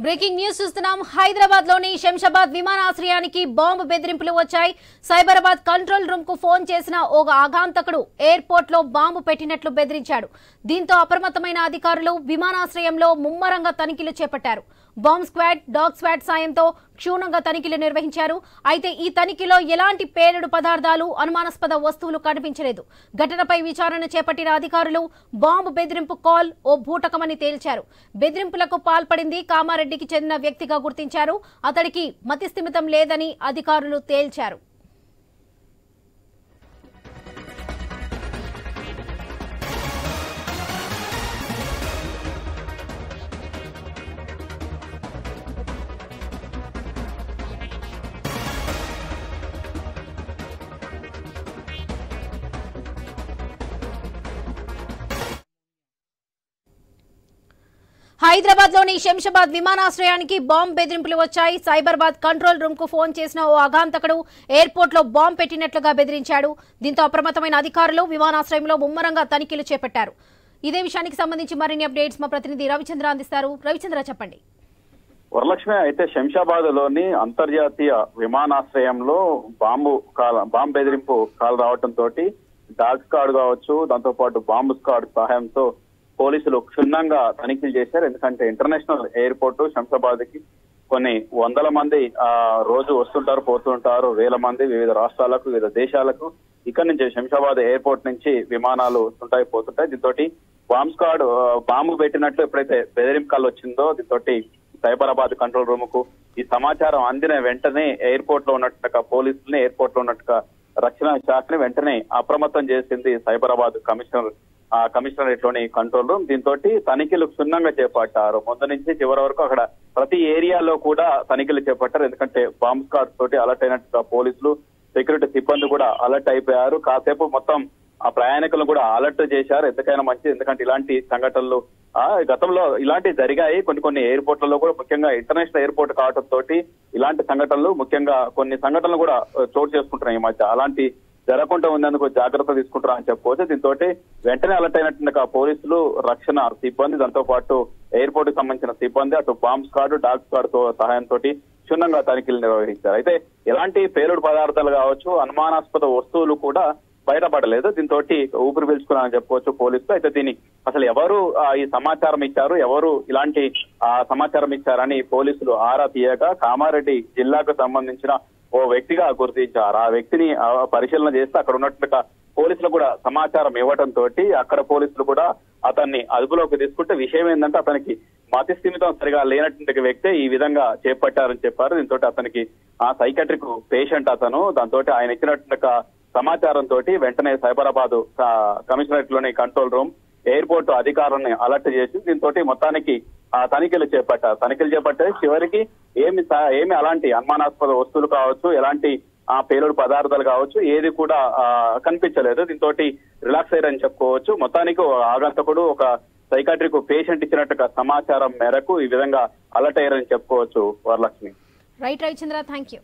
Breaking news చూస్తున్నాం. హైదరాబాద్ లోని శంషాబాద్ విమానాశ్రయానికి బాంబు బెదిరింపులు వచ్చాయి. సైబరాబాద్ కంట్రోల్ రూమ్ కు ఫోన్ చేసిన ఓ ఆగంతకుడు ఎయిర్పోర్ట్ లో బాంబు పెట్టినట్లు బెదిరించాడు. దీంతో అప్రమత్తమైన అధికారులు విమానాశ్రయంలో ముమ్మరంగా తనిఖీలు చేపట్టారు. బాంబ్ స్క్వాడ్, డాగ్ స్క్వాడ్ సాయంతో క్షుణ్ణంగా తనిఖీలు నిర్వహించారు. అయితే ఈ తనిఖీలో ఎలాంటి పేలుడు పదార్థాలు, అనుమానాస్పద వస్తువులు కనిపించలేదు. ఘటనపై విచారణ చేపట్టిన అధికారులు బాంబు బెదిరింపు కాల్ ఓ బూటకమని తేల్చారు. బెదిరింపులకు పాల్పడింది కామారెడ్డికి చెందిన వ్యక్తిగా గుర్తించారు. అతడికి మతిస్థిమితం లేదని అధికారులు తేల్చారు. హైదరాబాద్ లోని శంషాబాద్ విమానాశ్రయానికి బాంబు బెదిరింపులు వచ్చాయి. సైబరాబాద్ కంట్రోల్ రూమ్ కు ఫోన్ చేసిన ఓ ఆగంతకుడు ఎయిర్పోర్ట్ లో బాంబు పెట్టినట్లుగా బెదిరించాడు. దీంతో అప్రమత్తమైన అధికారులు విమానాశ్రయంలో ముమ్మరంగా తనిఖీలు చేపట్టారు. ఇదే విషయానికి సంబంధించి మరిన్ని అప్డేట్స్ మా ప్రతినిధి రవిచంద్ర అందిస్తారు. రవిచంద్ర, చెప్పండి. వరలక్ష్మి, అయితే శంషాబాద్ లోని అంతర్జాతీయ విమానాశ్రయంలో బాంబు బెదిరింపు కాల్ రావడంతో డాగ్ స్క్వాడ్ కావచ్చు, దాంతో పాటు బాంబు స్క్వాడ్ సహాయంతో పోలీసులు క్షుణ్ణంగా తనిఖీలు చేశారు. ఎందుకంటే ఇంటర్నేషనల్ ఎయిర్పోర్ట్ శంషాబాద్ కి కొన్ని వందల మంది రోజు వస్తుంటారు, పోతుంటారు. వేల మంది వివిధ రాష్ట్రాలకు, వివిధ దేశాలకు ఇక్కడి నుంచి శంషాబాద్ ఎయిర్పోర్ట్ నుంచి విమానాలు వస్తుంటాయి, పోతుంటాయి. దీంతో బాంబ్ స్క్వాడ్ బాంబు పెట్టినట్లు ఎప్పుడైతే బెదిరింపు కాల్ వచ్చిందో, దీంతో సైబరాబాద్ కంట్రోల్ రూమ్ కు ఈ సమాచారం అందిన వెంటనే ఎయిర్పోర్ట్ లో ఉన్నట్టుగా పోలీసుల్ని, ఎయిర్పోర్ట్ లో ఉన్నట్టుగా రక్షణ శాఖని వెంటనే అప్రమత్తం చేసింది సైబరాబాద్ కమిషనరేట్ లోని కంట్రోల్ రూమ్. దీంతో తనిఖీలు క్షుణ్ణంగా చేపట్టారు. ముందు నుంచి చివరి వరకు అక్కడ ప్రతి ఏరియాలో కూడా తనిఖీలు చేపట్టారు. ఎందుకంటే బాంబ్ స్క్వాడ్ తోటి అలర్ట్ అయినట్టుగా పోలీసులు, సెక్యూరిటీ సిబ్బంది కూడా అలర్ట్ అయిపోయారు. కాసేపు మొత్తం ఆ ప్రయాణికులు కూడా అలర్ట్ చేశారు. ఎందుకైనా మంచిది, ఎందుకంటే ఇలాంటి సంఘటనలు గతంలో ఇలాంటివి జరిగాయి కొన్ని ఎయిర్పోర్ట్లలో కూడా, ముఖ్యంగా ఇంటర్నేషనల్ ఎయిర్పోర్ట్ కావడంతో ఇలాంటి సంఘటనలు, ముఖ్యంగా కొన్ని సంఘటనలు కూడా చోటు చేసుకుంటున్నాయి ఈ మధ్య. అలాంటి జరగకుండా ఉండేందుకు జాగ్రత్త తీసుకుంటారా అని చెప్పుకోవచ్చు. దీంతో వెంటనే అలర్ట్ అయినట్టుగా పోలీసులు, రక్షణ సిబ్బంది, దాంతో పాటు ఎయిర్పోర్ట్ కి సంబంధించిన సిబ్బంది, అటు బాంబ్ స్క్వాడ్, డాగ్ స్క్వాడ్ తో సహాయంతో క్షుణ్ణంగా తనిఖీలు నిర్వహించారు. అయితే ఎలాంటి పేలుడు పదార్థాలు కావచ్చు, అనుమానాస్పద వస్తువులు కూడా బయటపడలేదు. దీంతో ఊపిరి పీల్చుకున్నారని చెప్పుకోవచ్చు పోలీసులు. అయితే దీన్ని అసలు ఎవరు ఈ సమాచారం ఇచ్చారు, ఎవరు ఇలాంటి సమాచారం ఇచ్చారని పోలీసులు ఆరా తీయగా కామారెడ్డి జిల్లాకు సంబంధించిన ఓ వ్యక్తిగా గుర్తించారు. ఆ వ్యక్తిని పరిశీలన చేస్తే అక్కడ ఉన్నట్టుగా పోలీసులు కూడా సమాచారం ఇవ్వడంతో అక్కడ పోలీసులు కూడా అతన్ని అదుపులోకి తీసుకుంటే, విషయం ఏంటంటే అతనికి మతిస్థిమితం సరిగా లేనటువంటి వ్యక్తే ఈ విధంగా చేపట్టారని చెప్పారు. దీంతో అతనికి సైకాట్రిక్ పేషెంట్ అతను. దాంతో ఆయన ఇచ్చినట్టుగా సమాచారంతో వెంటనే సైబరాబాద్ కమిషనరేట్ లోని కంట్రోల్ రూమ్ ఎయిర్పోర్ట్ అధికారులను అలర్ట్ చేసి దీంతో మొత్తానికి తనిఖీలు చేపట్టే చివరికి ఏమి అలాంటి అనుమానాస్పద వస్తువులు కావచ్చు, ఎలాంటి పేలుడు పదార్థాలు కావచ్చు, ఏది కూడా కనిపించలేదు. దీంతో రిలాక్స్ అయ్యారని చెప్పుకోవచ్చు. మొత్తానికి ఆగంతకుడు ఒక సైకాట్రిక్ పేషెంట్ ఇచ్చినట్టుగా సమాచారం మేరకు ఈ విధంగా అలర్ట్ అయ్యారని చెప్పుకోవచ్చు. Varalakshmi. Right Ravichandra, thank you.